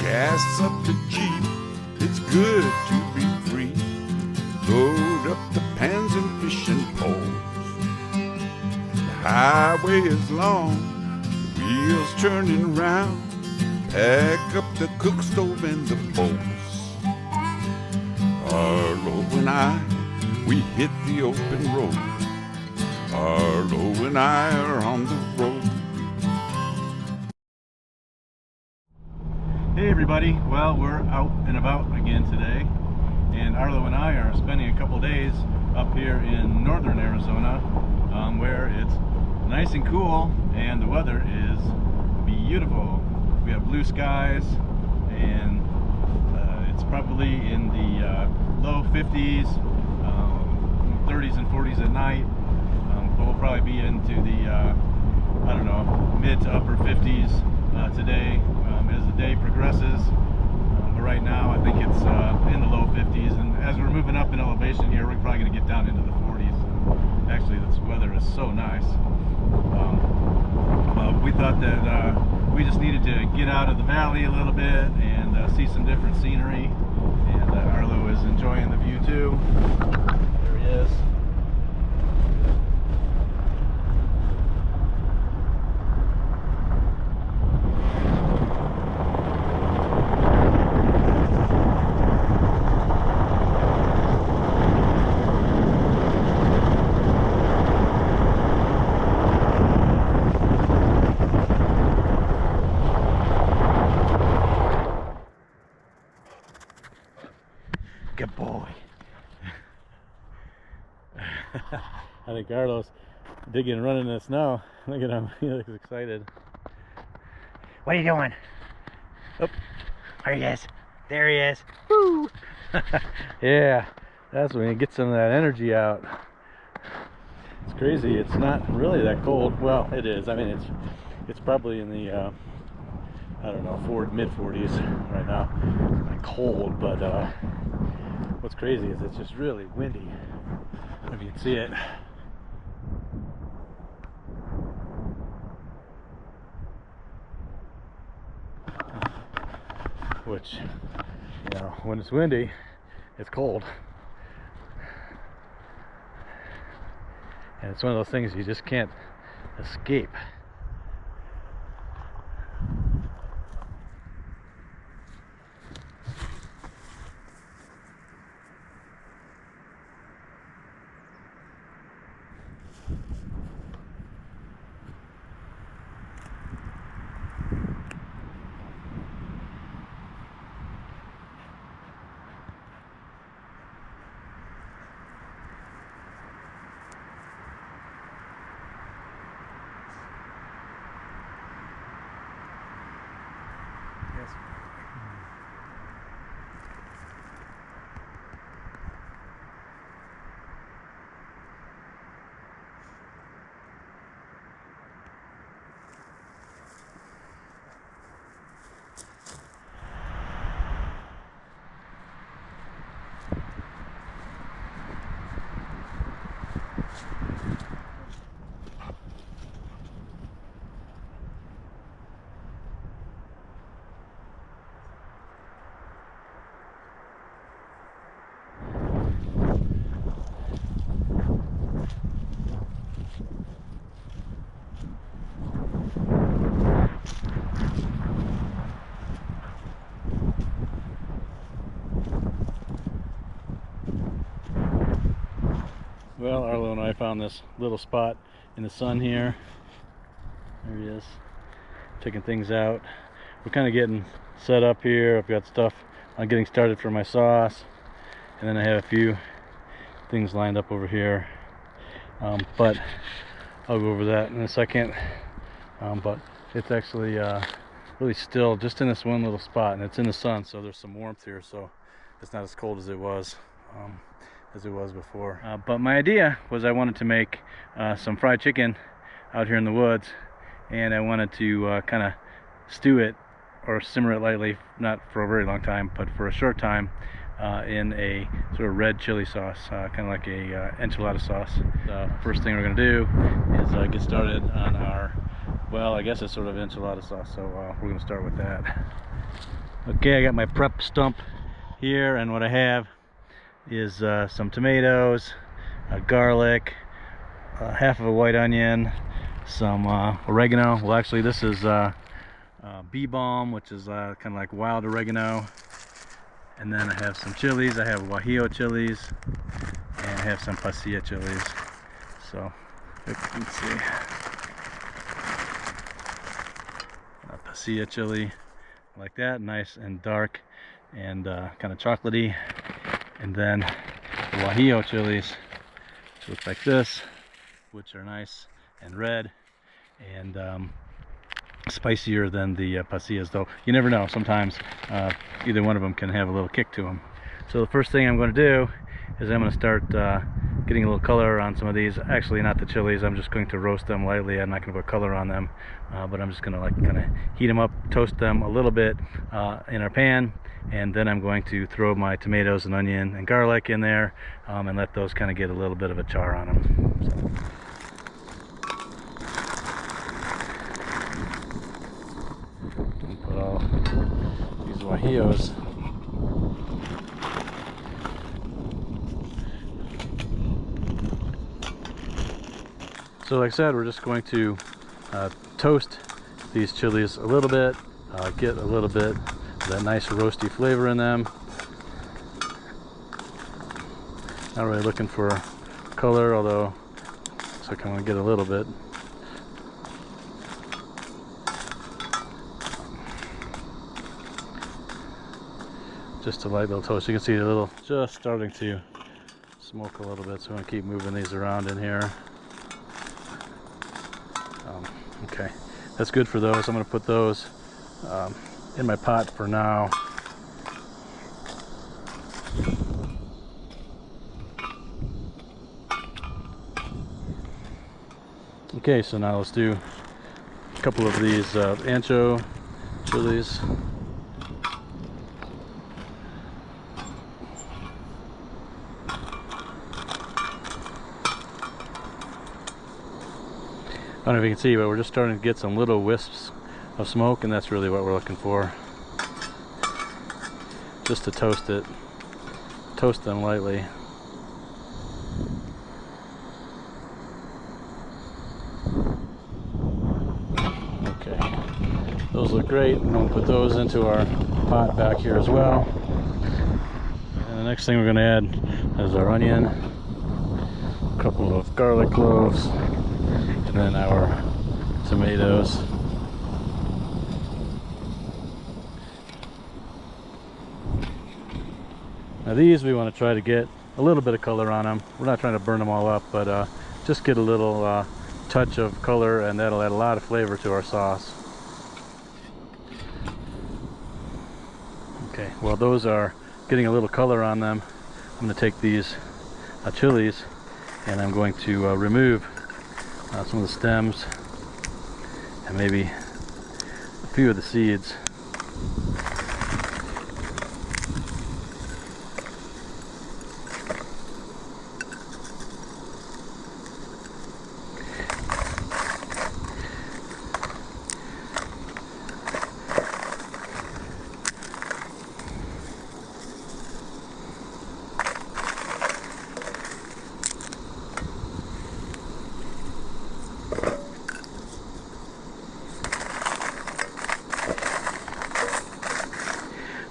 gas up the Jeep, it's good to be free. Load up the pans and fishing poles. The highway is long, the wheels turning round. Pack up the cook stove and the bowls. Arlo and I, we hit the open road. Arlo and I are on the road. Hey everybody, well, we're out and about again today, and Arlo and I are spending a couple days up here in northern Arizona, where it's nice and cool and the weather is beautiful. We have blue skies, and it's probably in the low 50s, 30s and 40s at night, but we'll probably be into the I don't know, mid to upper 50s today as the day progresses, but right now I think it's in the low 50s, and as we're moving up in elevation here, we're probably going to get down into the 40s. Actually, this weather is so nice. We thought that we just needed to get out of the valley a little bit and see some different scenery, and Arlo is enjoying the view too. There he is. Good boy. I think Arlo's digging and running in the snow. Look at him, he looks excited. What are you doing? Oh, there he is. There he is. Woo! Yeah, that's when you get some of that energy out. It's crazy. It's not really that cold. Well, it is. I mean, it's probably in the I don't know, mid 40s right now. It's not cold, but what's crazy is it's just really windy. If you can see it. Which, you know, when it's windy, it's cold. And it's one of those things you just can't escape. Yes. Well, Arlo and I found this little spot in the sun here. There he is, checking things out. We're kind of getting set up here. I've got stuff on getting started for my sauce, and then I have a few things lined up over here, but I'll go over that in a second. But it's actually really still just in this one little spot, and it's in the sun, so there's some warmth here, so it's not as cold as it was before. But my idea was I wanted to make some fried chicken out here in the woods, and I wanted to kind of stew it or simmer it lightly, not for a very long time, but for a short time, in a sort of red chili sauce, kind of like a enchilada sauce. The first thing we're going to do is get started on our, well, I guess it's sort of enchilada sauce, so we're going to start with that. Okay, I got my prep stump here, and what I have is some tomatoes, garlic, half of a white onion, some oregano. Well, actually this is bee balm, which is kind of like wild oregano. And then I have some chilies. I have Guajillo chilies, and I have some pasilla chilies. So let's see, a pasilla chili like that, nice and dark and kind of chocolatey. And then the Guajillo chilies, which look like this, which are nice and red and spicier than the pasillas, though you never know. Sometimes either one of them can have a little kick to them. So the first thing I'm going to do is I'm going to start getting a little color on some of these. Actually, not the chilies. I'm just going to roast them lightly. I'm not going to put color on them, but I'm just going to like kind of heat them up, toast them a little bit in our pan, and then I'm going to throw my tomatoes and onion and garlic in there and let those kind of get a little bit of a char on them. So. Put all these guajillos. So like I said, we're just going to toast these chilies a little bit, get a little bit of that nice roasty flavor in them. Not really looking for color, although so I kind of get a little bit. Just a light little toast. You can see a little, just starting to smoke a little bit, so I'm going to keep moving these around in here. Okay, that's good for those. I'm going to put those in my pot for now. Okay, so now let's do a couple of these ancho chilies. I don't know if you can see, but we're just starting to get some little wisps of smoke, and that's really what we're looking for. Just to toast it, toast them lightly. Okay, those look great. I'm going to put those into our pot back here as well. And the next thing we're going to add is our onion, a couple of garlic cloves, and then our tomatoes. Now these we want to try to get a little bit of color on them. We're not trying to burn them all up, but just get a little touch of color, and that'll add a lot of flavor to our sauce. Okay, well those are getting a little color on them. I'm going to take these chilies and I'm going to remove some of the stems and maybe a few of the seeds.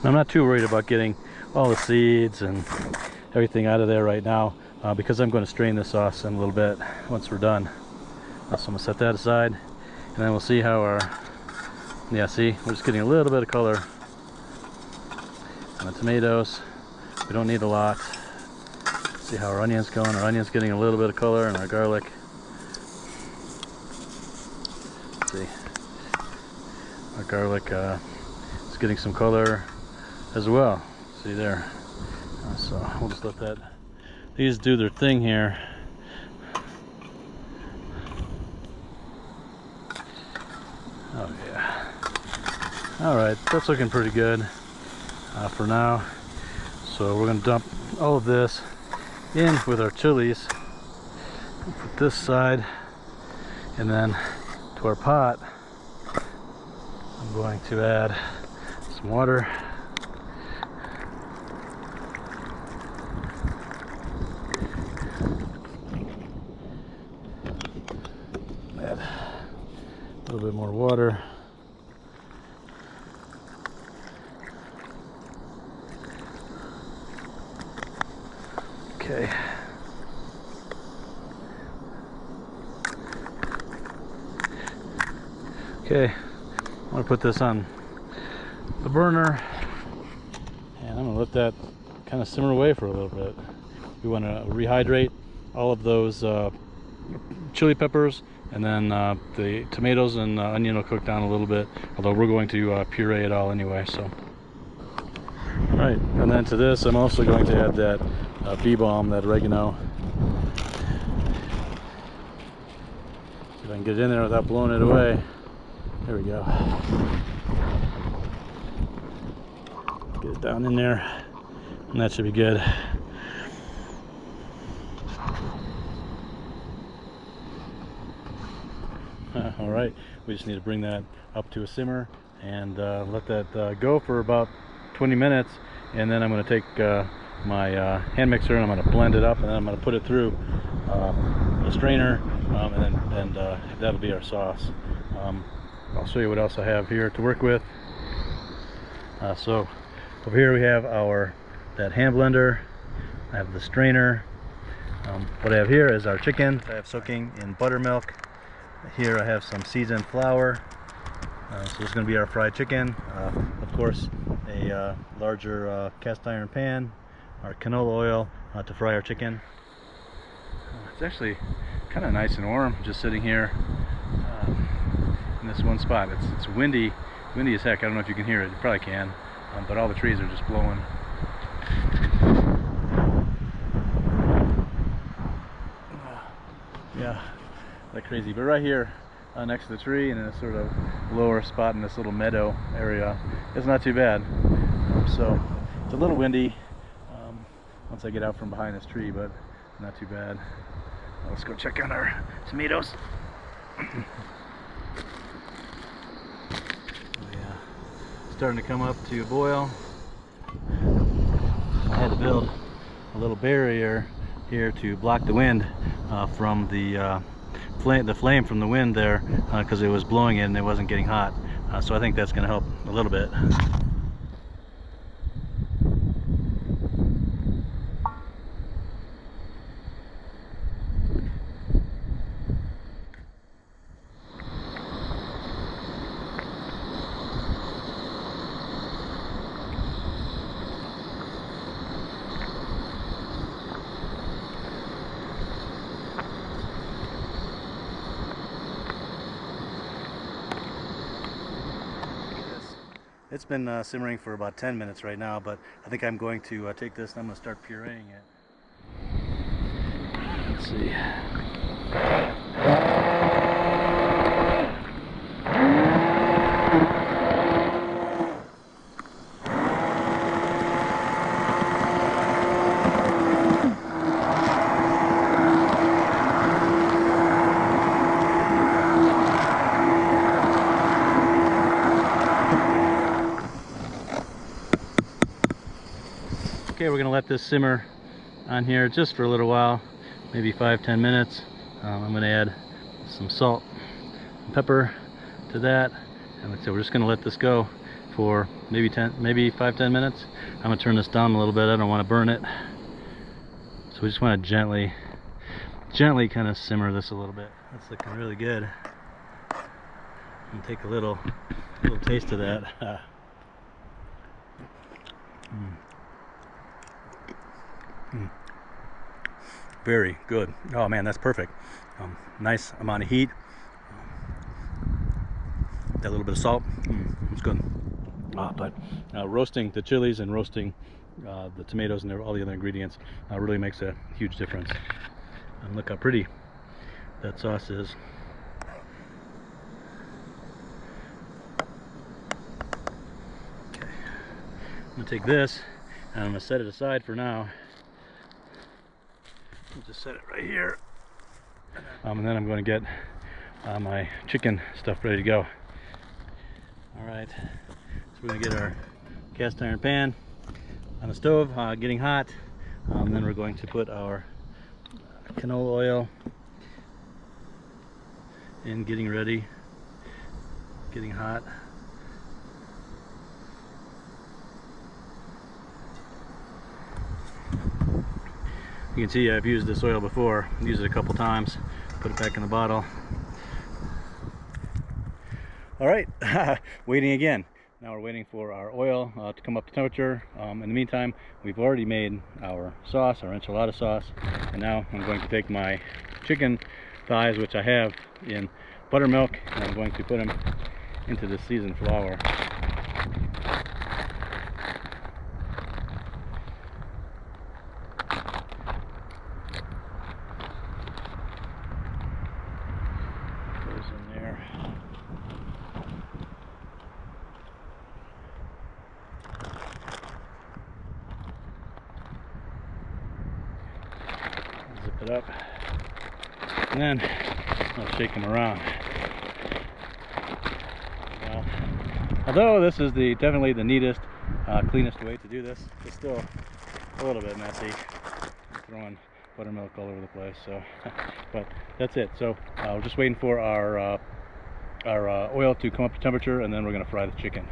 I'm not too worried about getting all the seeds and everything out of there right now because I'm going to strain the sauce in a little bit once we're done. So I'm going to set that aside, and then we'll see how our, yeah, see, we're just getting a little bit of color on the tomatoes. We don't need a lot. See how our onion's going. Our onion's getting a little bit of color, and our garlic. Let's see, our garlic is getting some color as well. See there. So we'll just let that, these do their thing here. Oh yeah. All right, that's looking pretty good for now. So we're going to dump all of this in with our chilies. Put this side, and then to our pot I'm going to add some water. Okay. Okay, I'm gonna put this on the burner and I'm gonna let that kind of simmer away for a little bit. We want to rehydrate all of those chili peppers, and then the tomatoes and onion will cook down a little bit, although we're going to puree it all anyway. So, all right, and then to this I'm also going to add that bee balm, that oregano. See if I can get it in there without blowing it away. There we go. Get it down in there, and that should be good. All right, we just need to bring that up to a simmer and let that go for about 20 minutes, and then I'm going to take my hand mixer and I'm going to blend it up, and then I'm going to put it through a strainer, and that'll be our sauce. I'll show you what else I have here to work with. So over here we have that hand blender. I have the strainer. What I have here is our chicken. I have soaking in buttermilk. Here I have some seasoned flour. So this is going to be our fried chicken. Of course, a larger cast iron pan, our canola oil to fry our chicken. It's actually kind of nice and warm just sitting here in this one spot. It's windy as heck. I don't know if you can hear it. You probably can, but all the trees are just blowing. Yeah, like crazy. But right here next to the tree, and in a sort of lower spot in this little meadow area, it's not too bad. So it's a little windy once I get out from behind this tree, but not too bad. Let's go check on our tomatoes. Starting to come up to a boil. I had to build a little barrier here to block the wind from the flame from the wind there, because it was blowing in and it wasn't getting hot. So I think that's going to help a little bit. It's been simmering for about 10 minutes right now, but I think I'm going to take this and I'm going to start pureeing it. Let's see. Okay, we're going to let this simmer on here just for a little while, maybe 5-10 minutes. I'm going to add some salt and pepper to that, and like I said, we're just going to let this go for maybe 5-10 minutes. I'm going to turn this down a little bit. I don't want to burn it, so we just want to gently kind of simmer this a little bit. That's looking really good. I'm going to take a little taste of that. Very good. Oh man, that's perfect. Nice amount of heat. That little bit of salt. It's good. But roasting the chilies and roasting the tomatoes and all the other ingredients really makes a huge difference. And look how pretty that sauce is. Okay. I'm gonna take this and I'm gonna set it aside for now. I'll just set it right here, and then I'm going to get my chicken stuff ready to go. All right, so we're going to get our cast iron pan on the stove, getting hot. Then we're going to put our canola oil in, getting ready, getting hot. You can see I've used this oil before, used it a couple times, put it back in the bottle. All right, waiting again. Now we're waiting for our oil to come up to temperature. In the meantime, we've already made our sauce, our enchilada sauce, and now I'm going to take my chicken thighs, which I have in buttermilk, and I'm going to put them into the seasoned flour. Goes in there. Zip it up, and then I'll shake them around. Well, although this is definitely the neatest, cleanest way to do this, it's still a little bit messy. I'm throwing buttermilk all over the place, so but that's it. So we're just waiting for our oil to come up to temperature, and then we're going to fry the chicken.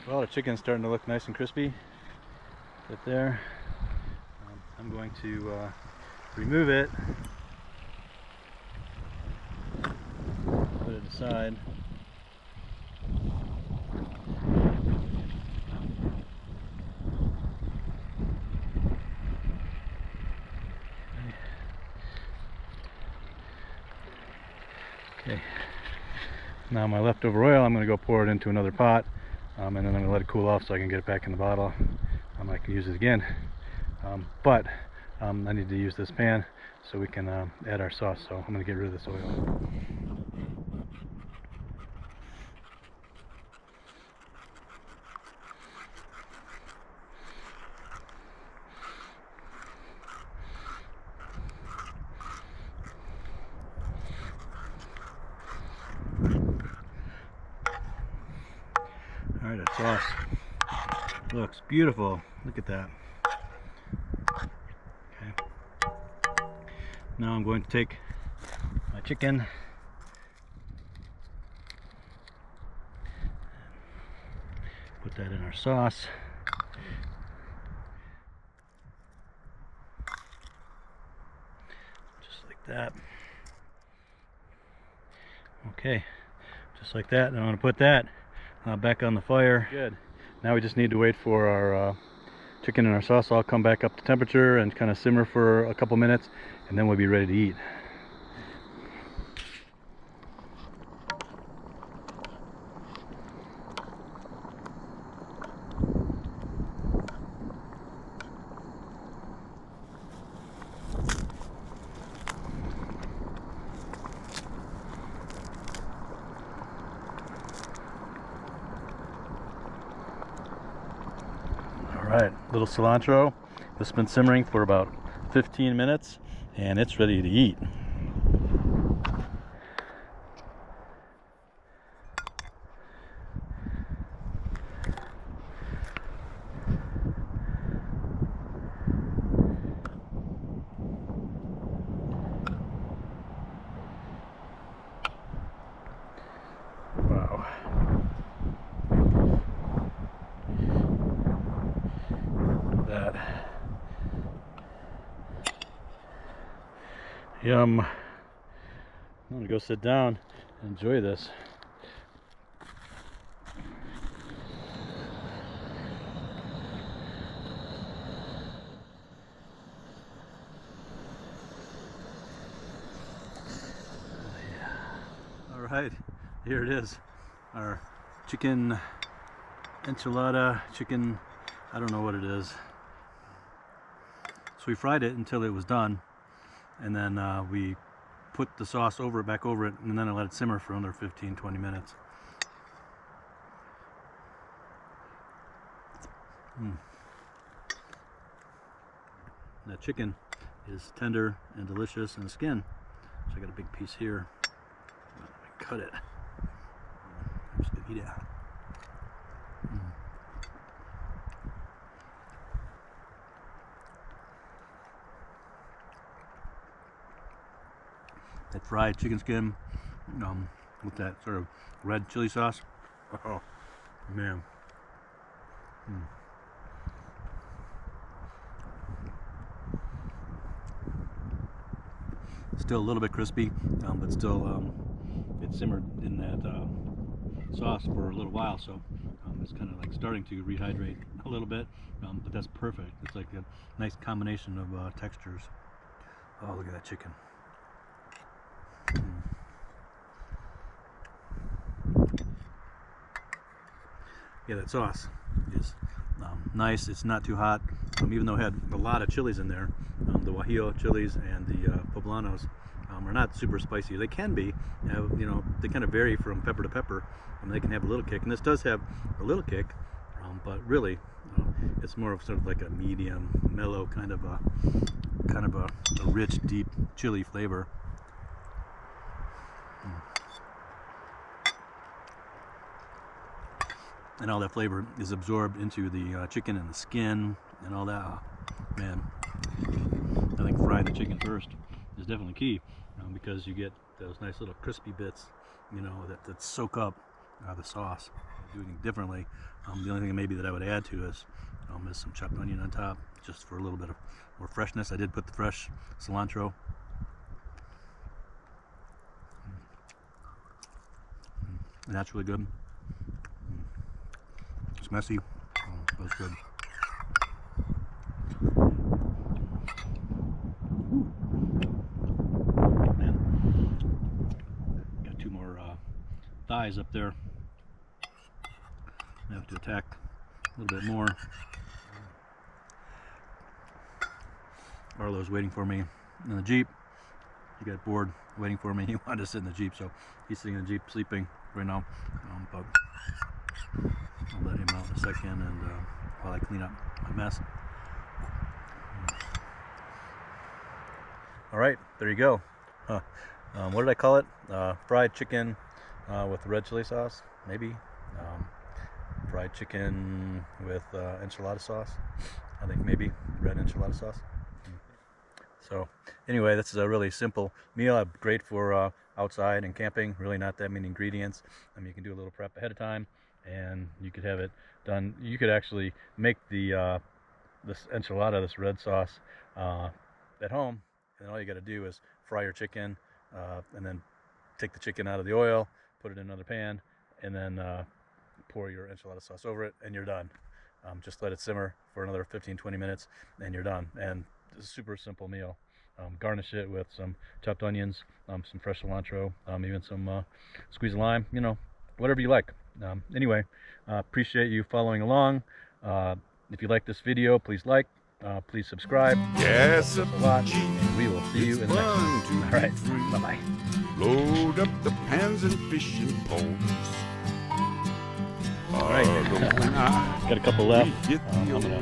Well, the chicken's starting to look nice and crispy. Right there. I'm going to remove it, put it aside. Okay. Now my leftover oil, I'm going to go pour it into another pot. And then I'm going to let it cool off so I can get it back in the bottle. I can use it again, but I need to use this pan so we can add our sauce, so I'm going to get rid of this oil. Alright, our sauce looks beautiful. Look at that. Okay. Now I'm going to take my chicken, put that in our sauce. Just like that. Okay, just like that. And I'm going to put that back on the fire. Good. Now we just need to wait for our chicken and our sauce all come back up to temperature and kind of simmer for a couple minutes, and then we'll be ready to eat. Alright, little cilantro. This has been simmering for about 15 minutes and it's ready to eat. Wow. That. Yum. I'm gonna go sit down and enjoy this. Alright, here it is. Our chicken enchilada, chicken, I don't know what it is. So we fried it until it was done, and then we put the sauce back over it, and then I let it simmer for another 15-20 minutes. That chicken is tender and delicious in the skin. So I got a big piece here. Let me cut it. I'm just gonna eat it. That fried chicken skin with that sort of red chili sauce. Oh man. Still a little bit crispy, but still it simmered in that sauce for a little while, so it's kind of like starting to rehydrate a little bit, but that's perfect. It's like a nice combination of textures. Oh, look at that chicken. Yeah, that sauce is nice. It's not too hot, even though it had a lot of chilies in there. The Guajillo chilies and the poblanos are not super spicy. They can be, they kind of vary from pepper to pepper. They can have a little kick, and this does have a little kick, but really, it's more of sort of like a medium, mellow kind of a rich, deep chili flavor. And all that flavor is absorbed into the chicken and the skin and all that. Oh, man, I think frying the chicken first is definitely key, because you get those nice little crispy bits, that soak up the sauce. Doing it differently. The only thing maybe that I would add to is some chopped onion on top, just for a little bit of more freshness. I did put the fresh cilantro. And that's really good. It's messy, but it's good. Man, got two more thighs up there. I have to attack a little bit more. Arlo's waiting for me in the Jeep. He got bored waiting for me. He wanted to sit in the Jeep, so he's sitting in the Jeep sleeping right now. But I'll let him out in a second, and while I clean up my mess. All right, there you go. What did I call it? Fried chicken with red chili sauce, maybe. Fried chicken with enchilada sauce. I think maybe red enchilada sauce. So anyway, this is a really simple meal. Great for outside and camping. Really not that many ingredients. You can do a little prep ahead of time, and you could have it done. You could actually make the this enchilada, this red sauce, at home, and all you got to do is fry your chicken, and then take the chicken out of the oil, put it in another pan, and then pour your enchilada sauce over it, and you're done. Just let it simmer for another 15-20 minutes, and you're done. And it's a super simple meal. Garnish it with some chopped onions, some fresh cilantro, even some squeezed lime, whatever you like. Anyway, appreciate you following along. If you like this video, please like, please subscribe. Yes, a lot, and we will see you in the next one. All right, bye-bye. Load up the pans and fishing poles. All right, got a couple left. I'm gonna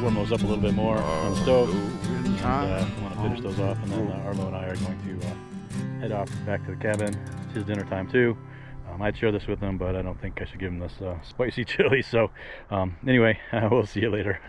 warm those up a little bit more on the stove. I want to finish those off, and then Arlo and I are going to head off back to the cabin. It's his dinner time too. I'd share this with him, but I don't think I should give him this spicy chili. So anyway, we'll see you later.